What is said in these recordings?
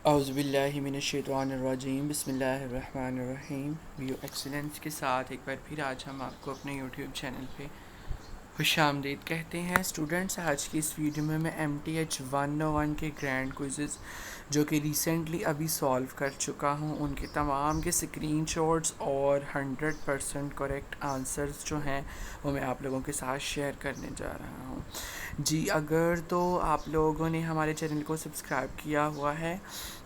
औज़ुबिल्लाहिमिनश्शैतानिर्रजीम बिस्मिल्लाहिर्रहमानिर्रहीम। View excellence के साथ एक बार फिर आज हम आपको अपने यूट्यूब चैनल पे खुशामदीद कहते हैं। स्टूडेंट्स, आज की इस वीडियो में मैं MTH 101 के ग्रैंड क्विज़ेस जो कि रिसेंटली अभी सॉल्व कर चुका हूँ उनके तमाम के स्क्रीनशॉट्स और 100% करेक्ट आंसर्स जो हैं वो मैं आप लोगों के साथ शेयर करने जा रहा हूँ। जी, अगर तो आप लोगों ने हमारे चैनल को सब्सक्राइब किया हुआ है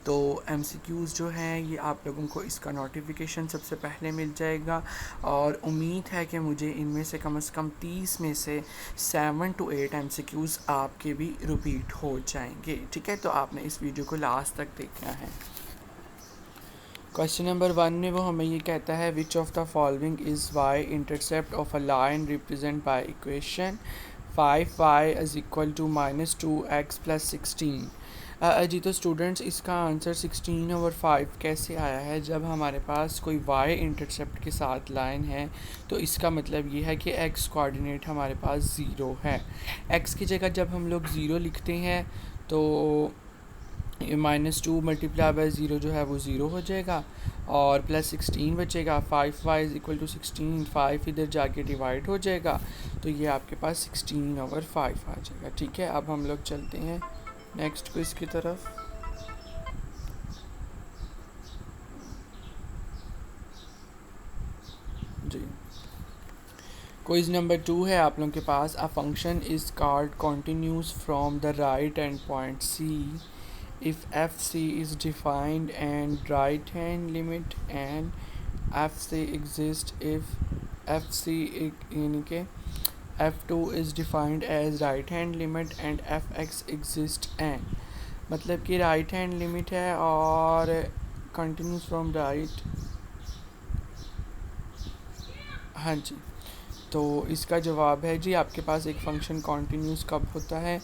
तो MCQs जो हैं ये आप लोगों को इसका नोटिफिकेशन सबसे पहले मिल जाएगा और उम्मीद है कि मुझे इनमें से कम 30 में से 7 to 8 MCQs आपके भी रिपीट हो जाएंगे। ठीक है, तो आपने इस वीडियो को लास्ट तक देखना है। क्वेश्चन नंबर 1 में वो हमें ये कहता है which of the following is y intercept of a line represent by equation 5y is equal to -2x plus 16। जी, तो स्टूडेंट्स इसका आंसर 16/5 कैसे आया है? जब हमारे पास कोई y इंटरसेप्ट के साथ लाइन है तो इसका मतलब ये है कि x कोऑर्डिनेट हमारे पास 0 है। x की जगह जब हम लोग 0 लिखते हैं तो -2 मल्टीप्लाई बाय 0 जो है वो 0 हो जाएगा और प्लस 16 बचेगा। 5y इज इक्वल टू 16, 5 इधर जाके डिवाइड हो जाएगा तो ये आपके पास 16/5 आ जाएगा। ठीक है, अब हम लोग चलते हैं नेक्स्ट क्विज की तरफ। जी, क्विज नंबर 2 है आप लोगों के पास। A function is called continuous from the right end point C if FC is defined and right hand limit and FC exists if FC यानी कि F2 is defined as right hand limit and Fx exists and मतलब कि right hand limit है और continuous from right. हाँ जी, तो इसका जवाब है जी आपके पास एक फ़ंक्शन कॉन्टीन्यूस कब होता है?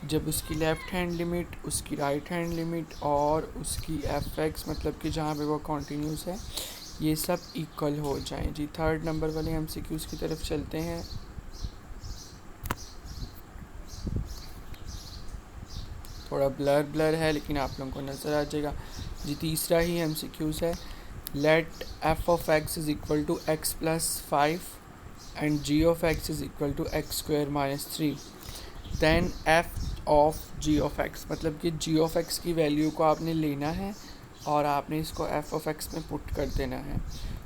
जब उसकी लेफ़्ट हैंड लिमिट, उसकी राइट हैंड लिमिट और उसकी fx मतलब कि जहाँ पे वो कॉन्टीन्यूस है ये सब इक्वल हो जाए। जी, थर्ड नंबर वाले MCQs की तरफ चलते हैं। थोड़ा ब्लर है लेकिन आप लोगों को नज़र आ जाएगा। जी, तीसरा ही MCQs है। Let f of x is equal to x plus 5 and g of x is equal to x square minus 3 then f of g of x मतलब कि g of x की वैल्यू को आपने लेना है और आपने इसको f of x में पुट कर देना है।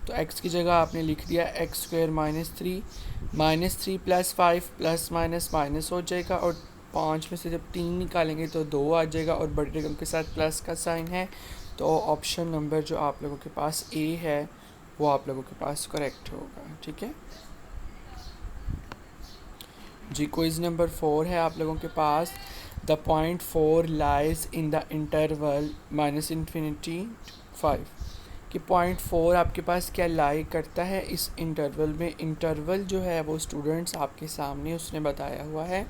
तो x की जगह आपने लिख दिया x square minus 3 plus 5 plus minus minus हो जाएगा और 5 में से जब 3 निकालेंगे तो 2 आ जाएगा और बड़े रकम के साथ प्लस का साइन है। तो ऑप्शन नंबर जो आप लोगों के पास A है वो आप लोगों के पास करेक्ट होगा। ठीक है जी, क्विज़ नंबर 4 है आप लोगों के पास। The point 4 lies in the interval -∞ 5 कि पॉइंट 4 आपके पास क्या लाई करता है इस इंटरवल में। इंटरवल जो है वो स्टूडेंट्स आपके सामने उसने बताया हुआ है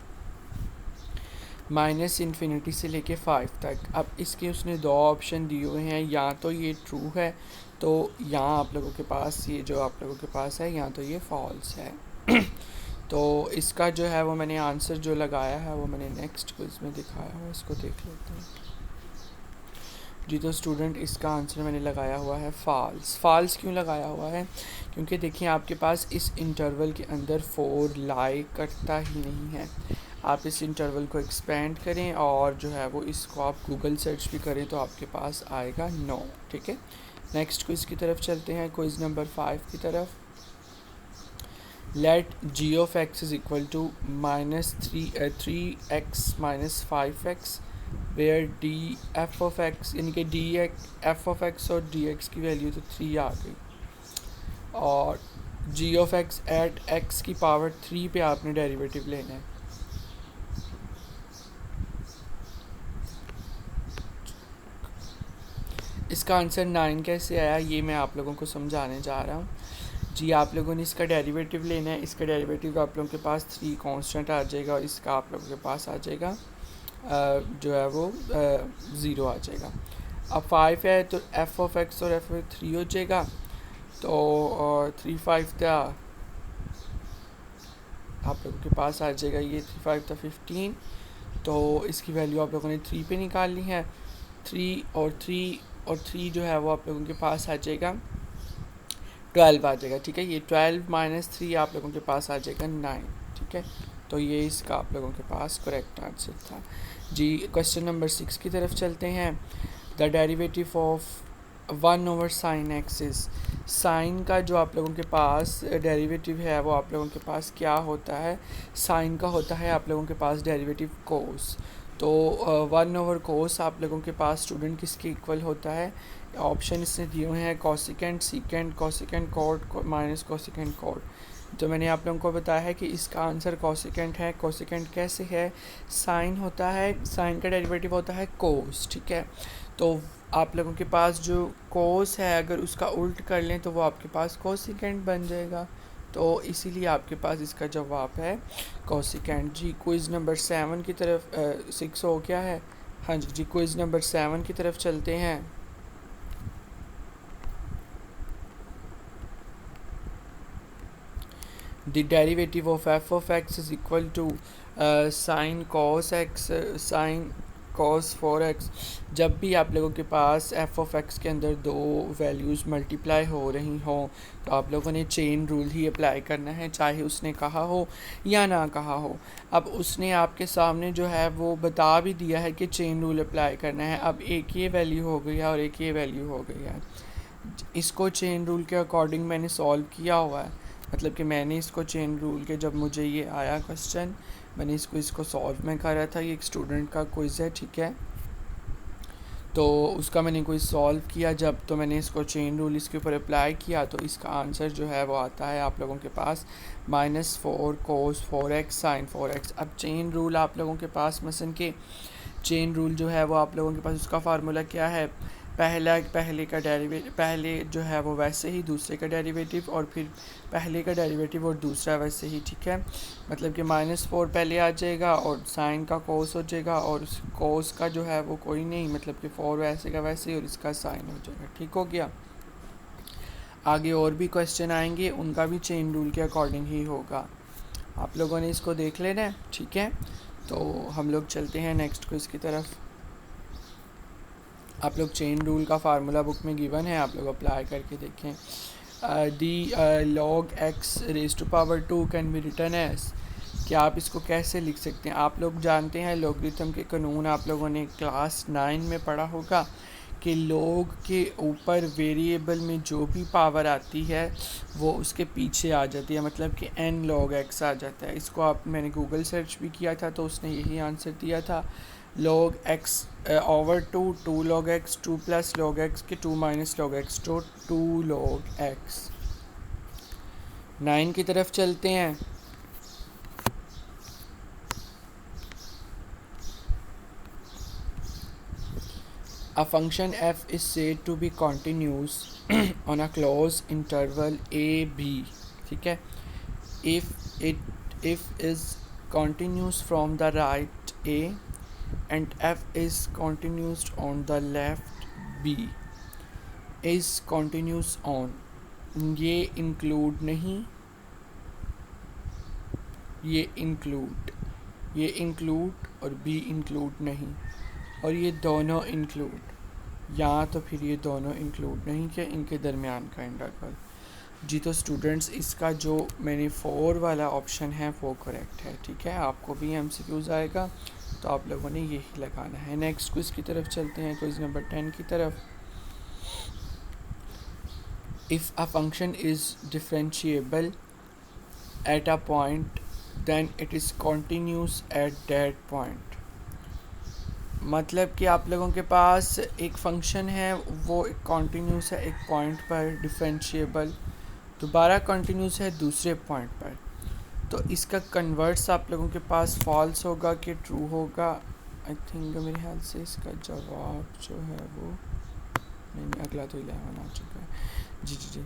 -∞ से लेके 5 तक। अब इसके उसने 2 ऑप्शन दिए हुए हैं, या तो ये ट्रू है तो यहाँ आप लोगों के पास ये जो आप लोगों के पास है या तो ये फॉल्स है। तो इसका जो है वो मैंने आंसर जो लगाया है वो मैंने नेक्स्ट क्विज में दिखाया हुआ, इसको देख लेते हैं। जी, तो स्टूडेंट इसका आंसर मैंने लगाया हुआ है फॉल्स। फॉल्स क्यों लगाया हुआ है? क्योंकि देखिए आपके पास इस इंटरवल के अंदर 4 लाई करता ही नहीं है। आप इस इंटरवल को एक्सपेंड करें और जो है वो इसको आप गूगल सर्च भी करें तो आपके पास आएगा नो। ठीक है, नेक्स्ट क्विज़ की तरफ चलते हैं, क्विज़ नंबर 5 की तरफ। Let g of x is equal to -3x minus 5x where d f of x यानी कि डी एफ ऑफ एक्स और डी एक्स की वैल्यू तो 3 आ गई और g of x at x की पावर 3 पे आपने डेरिवेटिव लेना है। इसका आंसर 9 कैसे आया ये मैं आप लोगों को समझाने जा रहा हूँ। जी, आप लोगों ने इसका डेरिवेटिव लेना है। इसका डेरिवेटिव आप लोगों के पास 3 कांस्टेंट आ जाएगा और इसका आप लोगों के पास आ जाएगा जो है वो 0 आ जाएगा। अब 5 है तो एफ ऑफ एक्स और एफ ऑफ 3 हो जाएगा। तो 3 5 था आप लोगों के पास आ जाएगा, ये 3 5 था 15। तो इसकी वैल्यू आप लोगों ने 3 पे निकालनी है 3 जो है वो आप लोगों के पास आ जाएगा 12 आ जाएगा, ठीक है। ये 12 माइनस 3 आप लोगों के पास आ जाएगा 9, ठीक है। तो ये इसका आप लोगों के पास करेक्ट आंसर था जी। क्वेश्चन नंबर 6 की तरफ चलते हैं। The derivative of 1/sin x is, sine का जो आप लोगों के पास डेरिवेटिव है वो आप लोगों के पास क्या होता है, साइन का होता है आप लोगों के पास डेरिवेटिव कोस। तो 1/cos आप लोगों के पास स्टूडेंट किसके इक्वल होता है, ऑप्शन इसने दिए हुए हैं cosecant, secant, cosecant cot minus cosecant cot. तो मैंने आप लोगों को बताया है कि इसका आंसर कोसिकेंट है। कोसिकेंट कैसे है, साइन होता है, साइन का डेरिवेटिव होता है कोस, ठीक है। तो आप लोगों के पास जो कोस है अगर उसका उल्ट कर लें तो वो आपके पास कोसिकेंट बन जाएगा। तो इसीलिए आपके पास इसका जवाब है कोसिकेंट जी। क्विज़ नंबर 7 की तरफ 6 हो गया है, हाँ जी। क्विज़ नंबर 7 की तरफ चलते हैं। The derivative of f of x is equal to sin cos x sin cos 4x। जब भी आप लोगों के पास f of x के अंदर दो वैल्यूज़ मल्टीप्लाई हो रही हों तो आप लोगों ने चेन रूल ही अप्लाई करना है, चाहे उसने कहा हो या ना कहा हो। अब उसने आपके सामने जो है वो बता भी दिया है कि चेन रूल अप्लाई करना है। अब एक ये वैल्यू हो गई है और एक ये वैल्यू हो गई है, इसको चेन रूल के अकॉर्डिंग मैंने सॉल्व किया हुआ है। मतलब कि मैंने इसको चेन रूल के, जब मुझे ये आया क्वेश्चन मैंने इसको सॉल्व में करा था। ये एक स्टूडेंट का क्विज़ है, ठीक है। तो उसका मैंने कोई सॉल्व किया जब, तो मैंने इसको चेन रूल इसके ऊपर अप्लाई किया तो इसका आंसर जो है वो आता है आप लोगों के पास -4 cos 4x sin 4x। अब चेन रूल आप लोगों के पास मसन के चेन रूल जो है वो आप लोगों के पास उसका फार्मूला क्या है, पहले का डेरिवेटिव, पहले जो है वो वैसे ही दूसरे का डेरिवेटिव और फिर पहले का डेरिवेटिव और दूसरा वैसे ही, ठीक है। मतलब कि -4 पहले आ जाएगा और साइन का कोस हो जाएगा और उस कोस का जो है वो कोई नहीं, मतलब कि 4 वैसे का वैसे ही और इसका साइन हो जाएगा, ठीक हो गया। आगे और भी क्वेश्चन आएंगे, उनका भी चेन रूल के अकॉर्डिंग ही होगा। आप लोगों ने इसको देख लेना है, ठीक है। तो हम लोग चलते हैं नेक्स्ट क्विज़ की तरफ। आप लोग चेन रूल का फार्मूला बुक में गिवन है, आप लोग अप्लाई करके देखें। The log x raise to power 2 can be written as, क्या आप इसको कैसे लिख सकते हैं। आप लोग जानते हैं लॉगरिथम के कानून, आप लोगों ने क्लास 9 में पढ़ा होगा कि log के ऊपर वेरिएबल में जो भी पावर आती है वो उसके पीछे आ जाती है, मतलब कि n log x आ जाता है। इसको मैंने गूगल सर्च भी किया था तो उसने यही आंसर दिया था, log x over 2 log x 2 plus log x के 2 minus log x तो 2 log x। 9 की तरफ चलते हैं। A function f is said to be continuous on a closed interval a b, ठीक है। if is continuous from the right a and f is continuous on the left b is continuous on, ये include नहीं, ये include और b include नहीं, और ये दोनों include, या तो फिर ये दोनों include नहीं कि इनके दरमियान का इंटरवल जी। तो स्टूडेंट्स इसका जो मैंने 4 वाला ऑप्शन है वो करेक्ट है, ठीक है। आपको भी MCQs आएगा तो आप लोगों ने यही लगाना है। नेक्स्ट क्विज़ की तरफ चलते हैं, क्विज़ नंबर 10 की तरफ। If a function is differentiable at a point then it is continuous at that point. मतलब कि आप लोगों के पास एक फंक्शन है वो एक कॉन्टीन्यूस है एक पॉइंट पर, डिफरेंशिएबल दोबारा कॉन्टीन्यूस है दूसरे पॉइंट पर, तो इसका कन्वर्स आप लोगों के पास फॉल्स होगा कि ट्रू होगा। आई थिंक मेरे ख्याल से इसका जवाब जो है वो नहीं, अगला तो 11 आ चुका है जी।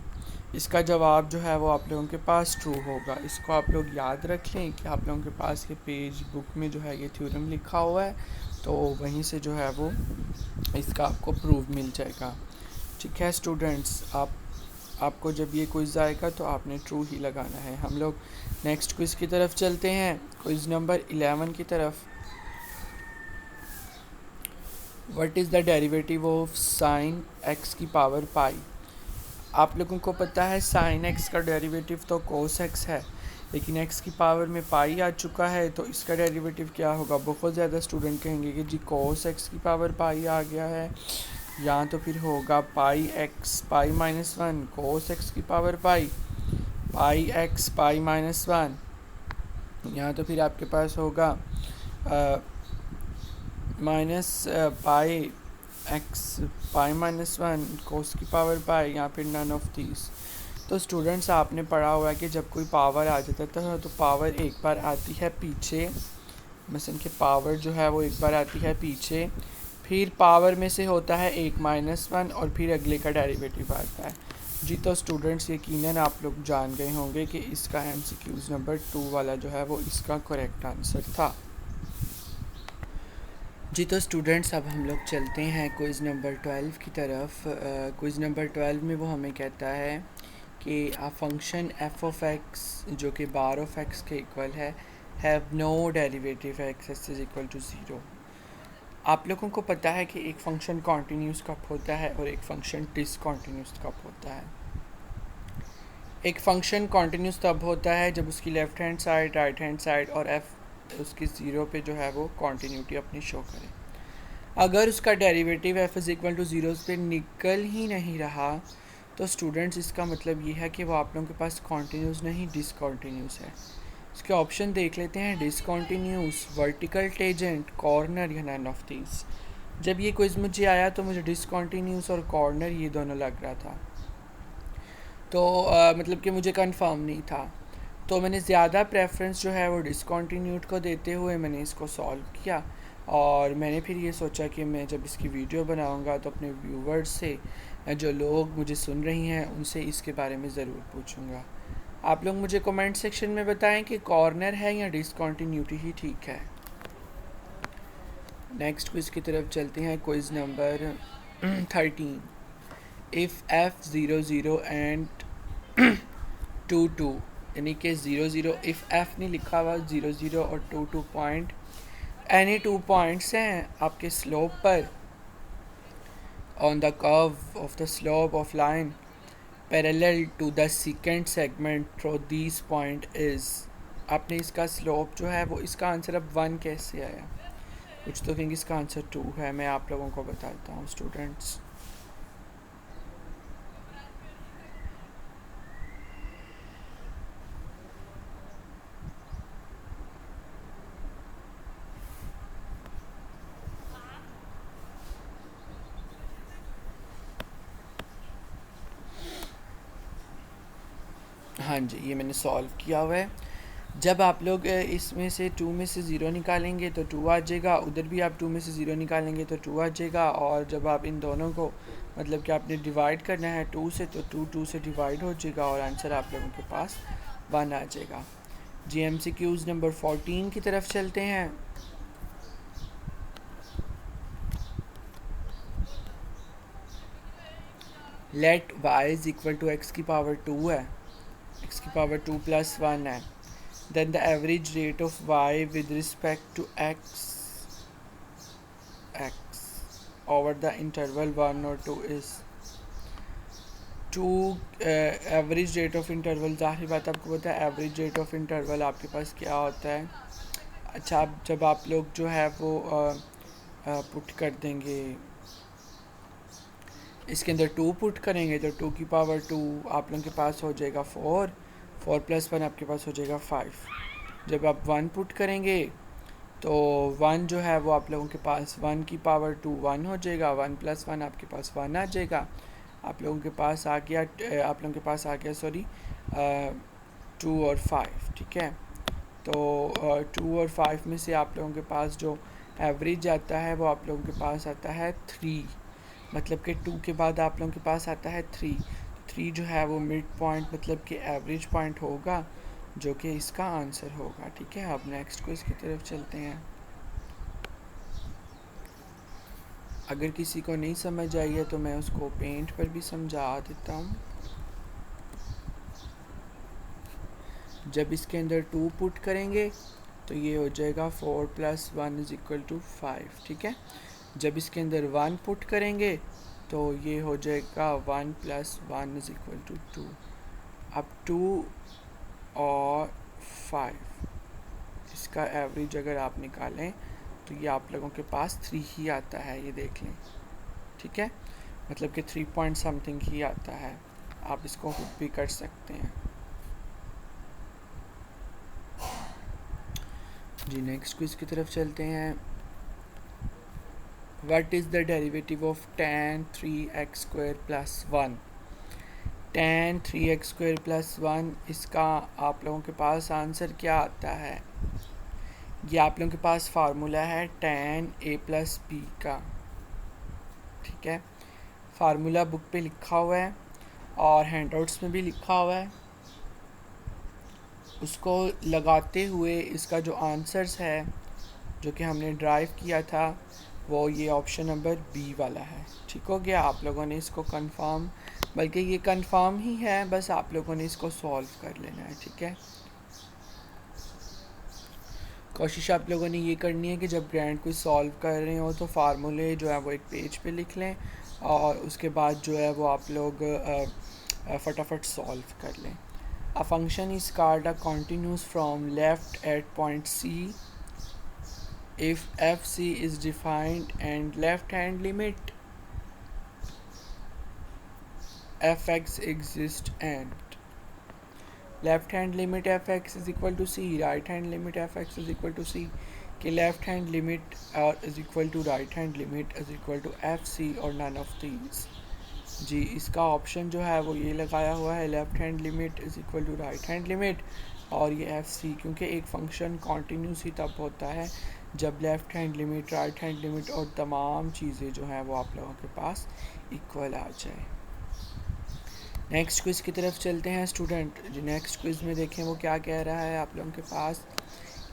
इसका जवाब जो है वो आप लोगों के पास ट्रू होगा। इसको आप लोग याद रख लें कि आप लोगों के पास ये पेज बुक में जो है ये थ्योरम लिखा हुआ है, तो वहीं से जो है वो इसका आपको प्रूव मिल जाएगा, ठीक है स्टूडेंट्स। आपको जब ये क्विज़ आएगा तो आपने ट्रू ही लगाना है। हम लोग नेक्स्ट क्विज़ की तरफ चलते हैं, क्विज़ नंबर 11 की तरफ। What is the derivative of sine x की पावर पाई। आप लोगों को पता है साइन एक्स का डेरिवेटिव तो कोस एक्स है, लेकिन एक्स की पावर में पाई आ चुका है, तो इसका डेरिवेटिव क्या होगा। बहुत ज़्यादा स्टूडेंट कहेंगे कि जी कोस एक्स की पावर पाई आ गया है, या तो फिर होगा pi X pi minus one cos X की power pi, pi X pi minus one, या तो फिर आपके पास होगा minus pi X pi minus one cos की पावर पाई, या फिर नन ऑफ दीज। तो स्टूडेंट्स आपने पढ़ा हुआ है कि जब कोई पावर आ जाता है तो पावर एक बार आती है पीछे, मसलन कि पावर जो है वो एक बार आती है पीछे, फिर पावर में से होता है एक माइनस वन और फिर अगले का डेरिवेटिव आता है। जी तो स्टूडेंट्स यकीनन आप लोग जान गए होंगे कि इसका MCQs नंबर 2 वाला जो है वो इसका करेक्ट आंसर था। जी तो स्टूडेंट्स अब हम लोग चलते हैं क्विज़ नंबर 12 की तरफ। क्विज़ नंबर 12 में वो हमें कहता है कि a function f of x जो कि बार ऑफ एक्स के इक्वल है have no derivative x is equal to zero. आप लोगों को पता है कि एक फंक्शन कॉन्टीन्यूस कब होता है और एक फंक्शन डिसकॉन्टीन्यूस कब होता है। एक फंक्शन कॉन्टीन्यूस तब होता है जब उसकी left hand side right hand side और एफ उसकी ज़ीरो पे जो है वो कॉन्टीन्यूटी अपनी शो करे। अगर उसका derivative f is equal to zero पे निकल ही नहीं रहा तो स्टूडेंट्स इसका मतलब ये है कि वो आप लोगों के पास कॉन्टीन्यूस नहीं डिसकॉन्टीन्यूस है। इसके ऑप्शन देख लेते हैं, डिसकॉन्टीन्यूस, वर्टिकल टेजेंट, कॉर्नर या नन ऑफ दीज। जब ये क्विज़ मुझे आया तो मुझे डिसकॉन्टीन्यूस और कॉर्नर ये दोनों लग रहा था, तो मतलब कि मुझे कंफर्म नहीं था, तो मैंने ज़्यादा प्रेफरेंस जो है वो डिसकॉन्टीन्यूट को देते हुए मैंने इसको सॉल्व किया। और मैंने फिर ये सोचा कि मैं जब इसकी वीडियो बनाऊंगा तो अपने व्यूवर्स से, जो लोग मुझे सुन रही हैं, उनसे इसके बारे में ज़रूर पूछूंगा। आप लोग मुझे कमेंट सेक्शन में बताएं कि कॉर्नर है या डिसकॉन्टीन्यूटी ही ठीक है। नेक्स्ट क्विज़ की तरफ चलते हैं। Quiz number 13। If F 0 0 and 2 2, यानी कि 0 0 इफ़ एफ नहीं लिखा हुआ, 0 0 और 2 2 पॉइंट, एनी 2 पॉइंट्स हैं आपके स्लोप पर on the curve of the slope of line parallel to the second segment through this point is. आपने इसका स्लोप जो है वो, इसका आंसर अब 1 कैसे आया, कुछ तो कहेंगे इसका आंसर 2 है। मैं आप लोगों को बताता हूँ स्टूडेंट्स। हाँ जी, ये मैंने सॉल्व किया हुआ है। जब आप लोग इसमें से 2 में से 0 निकालेंगे तो 2 आ जाएगा, उधर भी आप 2 में से 0 निकालेंगे तो 2 आ जाएगा, और जब आप इन दोनों को मतलब कि आपने डिवाइड करना है 2 से, तो 2 2 से डिवाइड हो जाएगा और आंसर आप लोगों के पास 1 आ जाएगा। GMCQs नंबर 14 की तरफ चलते हैं। Let y is equal to x की पावर 2 है, एक्स की पावर 2 प्लस 1 है, then the average rate of y with respect to x over the interval 1 or 2 is 2। Average rate of interval, ज़ाहिर बात आपको पता है एवरेज रेट ऑफ इंटरवल आपके पास क्या होता है। अच्छा, जब आप लोग जो है वो पुट कर देंगे, इसके अंदर 2 पुट करेंगे तो 2 की पावर 2 आप लोगों के पास हो जाएगा 4, 4 प्लस 1 आपके पास हो जाएगा 5। जब आप 1 पुट करेंगे तो 1 जो है वो आप लोगों के पास 1 की पावर 2 1 हो जाएगा, 1 प्लस 1 आपके पास 1 आ जाएगा। आप लोगों के पास आ गया, आप लोगों के पास आ गया सॉरी 2 और 5, ठीक है। तो 2 और 5 में से आप लोगों के पास जो एवरेज आता है वो आप लोगों के पास आता है 3, मतलब कि 2 के बाद आप लोगों के पास आता है 3। 3 जो है वो मिड पॉइंट मतलब कि एवरेज पॉइंट होगा, जो कि इसका आंसर होगा, ठीक है। अब नेक्स्ट क्विज़ की तरफ चलते हैं। अगर किसी को नहीं समझ आई है तो मैं उसको पेंट पर भी समझा देता हूँ। जब इसके अंदर 2 पुट करेंगे तो ये हो जाएगा 4 प्लस 1 इज इक्वल टू 5, ठीक है। जब इसके अंदर 1 पुट करेंगे तो ये हो जाएगा 1 + 1 = 2। अब 2 और 5 इसका एवरेज अगर आप निकालें तो ये आप लोगों के पास 3 ही आता है, ये देख लें। ठीक है, मतलब कि 3 पॉइंट समथिंग ही आता है। आप इसको खुद भी कर सकते हैं। जी नेक्स्ट क्विज की तरफ चलते हैं। What is the derivative of tan 3x² + 1? tan 3x² + 1 इसका आप लोगों के पास आंसर क्या आता है? ये आप लोगों के पास फार्मूला है tan a + b का। ठीक है, फार्मूला बुक पे लिखा हुआ है और हैंडआउट्स में भी लिखा हुआ है। उसको लगाते हुए इसका जो आंसर्स है जो कि हमने ड्राइव किया था वो ये ऑप्शन नंबर बी वाला है। ठीक हो गया, आप लोगों ने इसको कंफर्म, बल्कि ये कंफर्म ही है, बस आप लोगों ने इसको सॉल्व कर लेना है। ठीक है, कोशिश आप लोगों ने ये करनी है कि जब ग्रैंड क्विज सॉल्व कर रहे हो तो फार्मूले जो है वो एक पेज पे लिख लें और उसके बाद जो है वो आप लोग फटाफट सॉल्व कर लें। A function is called a continuous from left at point c if fc is defined and left hand limit fx exists and left hand limit fx is equal to c, right hand limit fx is equal to c, कि left hand limit is equal to right hand limit is equal to fc और none of these। जी इसका option जो है वो ये लगाया हुआ है, left hand limit is equal to right hand limit और ये एफ सी, क्योंकि एक फंक्शन कॉन्टीन्यूस ही तब होता है जब left hand limit, right hand limit और तमाम चीज़ें जो हैं वो आप लोगों के पास इक्वल आ जाए। नेक्स्ट क्विज़ की तरफ चलते हैं स्टूडेंट। जो नेक्स्ट क्विज़ में देखें वो क्या कह रहा है आप लोगों के पास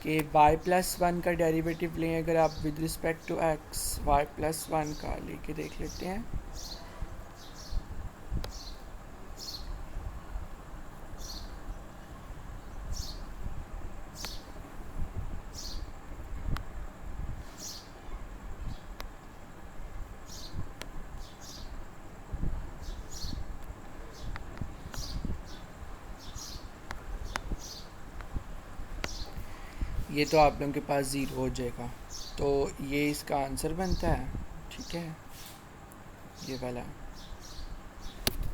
कि y+1 का डेरिवेटिव लें अगर आप with respect to x, y+1 का लेके देख लेते हैं। ये तो आप लोगों के पास 0 हो जाएगा, तो ये इसका आंसर बनता है। ठीक है, ये वाला,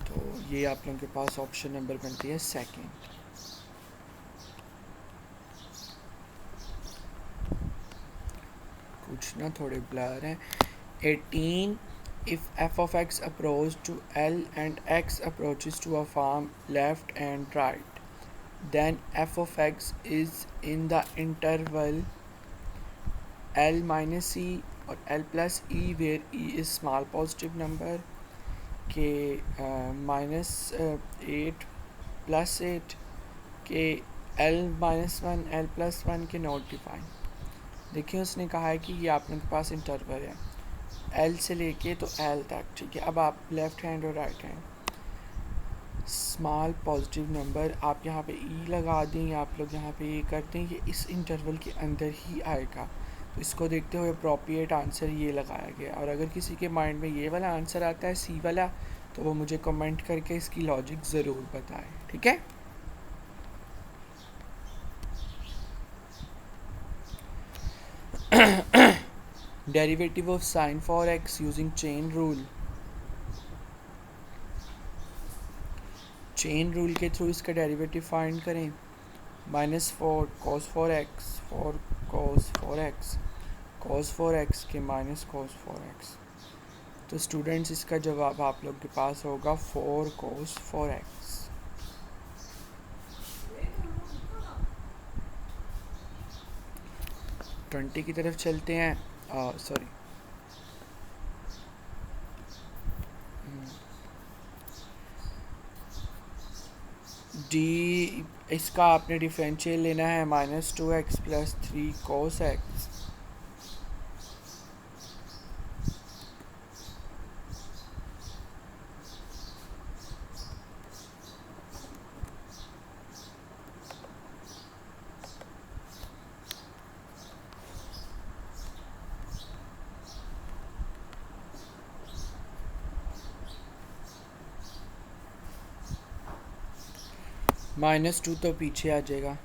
तो ये आप लोगों के पास ऑप्शन नंबर बनती है सेकंड। कुछ ना थोड़े ब्लर हैं। 18 if f of x approaches to L and x approaches to a form left and right, then f of x is in the interval L minus e or L plus e where e is small positive number के -8 +8 के L-1 L+1 के note define. देखिए उसने कहा है कि ये आप लोगों के पास इंटरवल है L से लेके तो L तक। ठीक है, अब आप लेफ़्ट हैंड और right hand small positive number आप यहाँ पे E लगा दें या आप लोग यहाँ पे ये कर दें, ये इस इंटरवल के अंदर ही आएगा। तो इसको देखते हुए अप्रोप्रिएट आंसर ये लगाया गया। और अगर किसी के माइंड में ये वाला आंसर आता है सी वाला, तो वो मुझे कमेंट करके इसकी लॉजिक ज़रूर बताएं। ठीक है, derivative of sine for x using chain rule. Chain rule के थ्रू इसका डेरिवेटिव फाइंड करें। -4 cos 4x 4 cos 4x cos 4x के -cos 4x। तो स्टूडेंट्स इसका जवाब आप लोग के पास होगा 4 cos 4x। ट्वेंटी की तरफ चलते हैं। सॉरी, डी इसका आपने डिफरेंशियल लेना है -2x + 3 cos x। -2 तो पीछे आ जाएगा,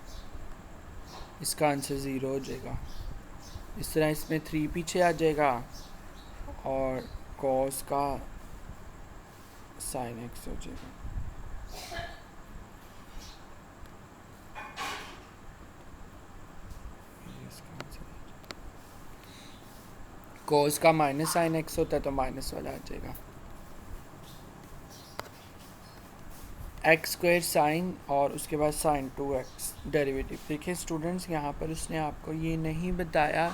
इसका आंसर 0 हो जाएगा। इस तरह इसमें 3 पीछे आ जाएगा और कॉस का साइन x हो जाएगा। कॉस का माइनस साइन x होता है तो माइनस वाला आ जाएगा। x² साइन और उसके बाद साइन 2x डेरिवेटिव। देखिए स्टूडेंट्स, यहाँ पर उसने आपको ये नहीं बताया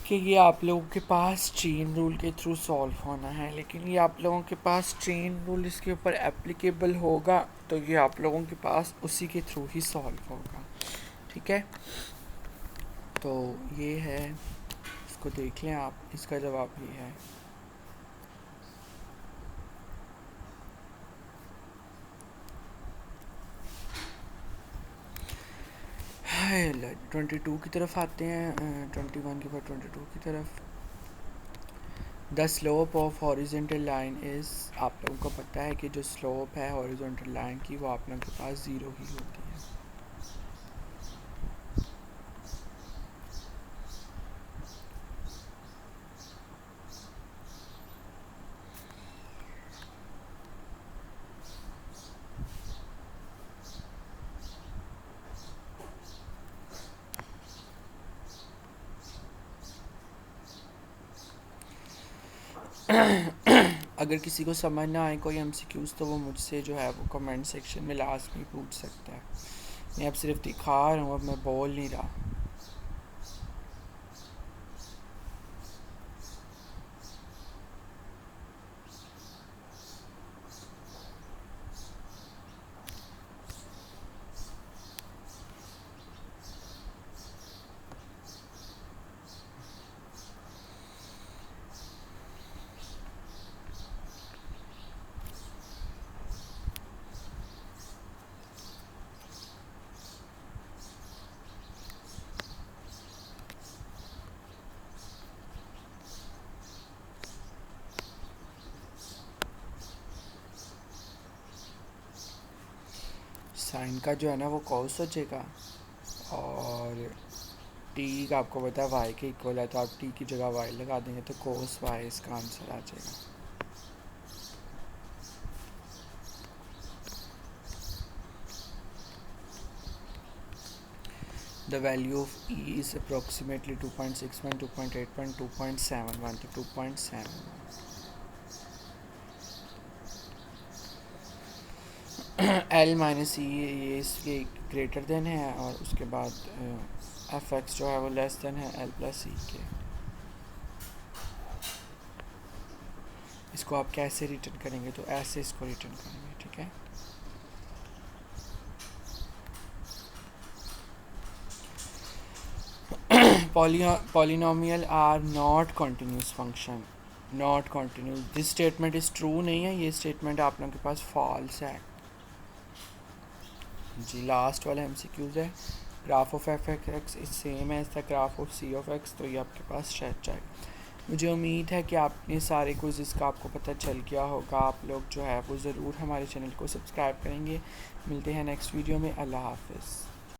कि ये आप लोगों के पास चेन रूल के थ्रू सॉल्व होना है, लेकिन ये आप लोगों के पास चेन रूल इसके ऊपर एप्लीकेबल होगा तो ये आप लोगों के पास उसी के थ्रू ही सॉल्व होगा। ठीक है, तो ये है, इसको देख लें आप, इसका जवाब ये है। हाय 22 की तरफ आते हैं, 21 के बाद 22 की तरफ। The slope of horizontal line is, आप लोगों को पता है कि जो स्लोप है हॉरिजेंटल लाइन की वो आप लोगों के पास 0 ही होती है। अगर किसी को समझ ना आए कोई MCQs तो वो मुझसे जो है वो कमेंट सेक्शन में लास्ट में पूछ सकता है। मैं अब सिर्फ दिखा रहा हूँ, अब मैं बोल नहीं रहा। साइन का जो है ना वो कॉस हो जाएगा और टी का आपको पता है वाई के इक्वल है, तो आप टी की जगह वाई लगा देंगे तो कोस वाई इसका आंसर आ जाएगा। The value of E is approximately 2.61, 2.81, 2.71 तो 2.71। L माइनस ई ये इसके ग्रेटर देन है और उसके बाद एफ एक्स जो है वो लेस देन है L प्लस ई के। इसको आप कैसे रिटर्न करेंगे, तो ऐसे इसको रिटर्न करेंगे। ठीक है, polynomial are not continuous function, not continuous. This statement is true नहीं है, ये स्टेटमेंट आप लोगों के पास फॉल्स है जी। लास्ट वाला MCQs है, graph of F X is same है the graph of C of X, तो ये आपके पास सेट जाएगा। मुझे उम्मीद है कि आपने सारे क्विज़ का आपको पता चल गया होगा। आप लोग जो है वो ज़रूर हमारे चैनल को सब्सक्राइब करेंगे। मिलते हैं नेक्स्ट वीडियो में। अल्लाह हाफिज़।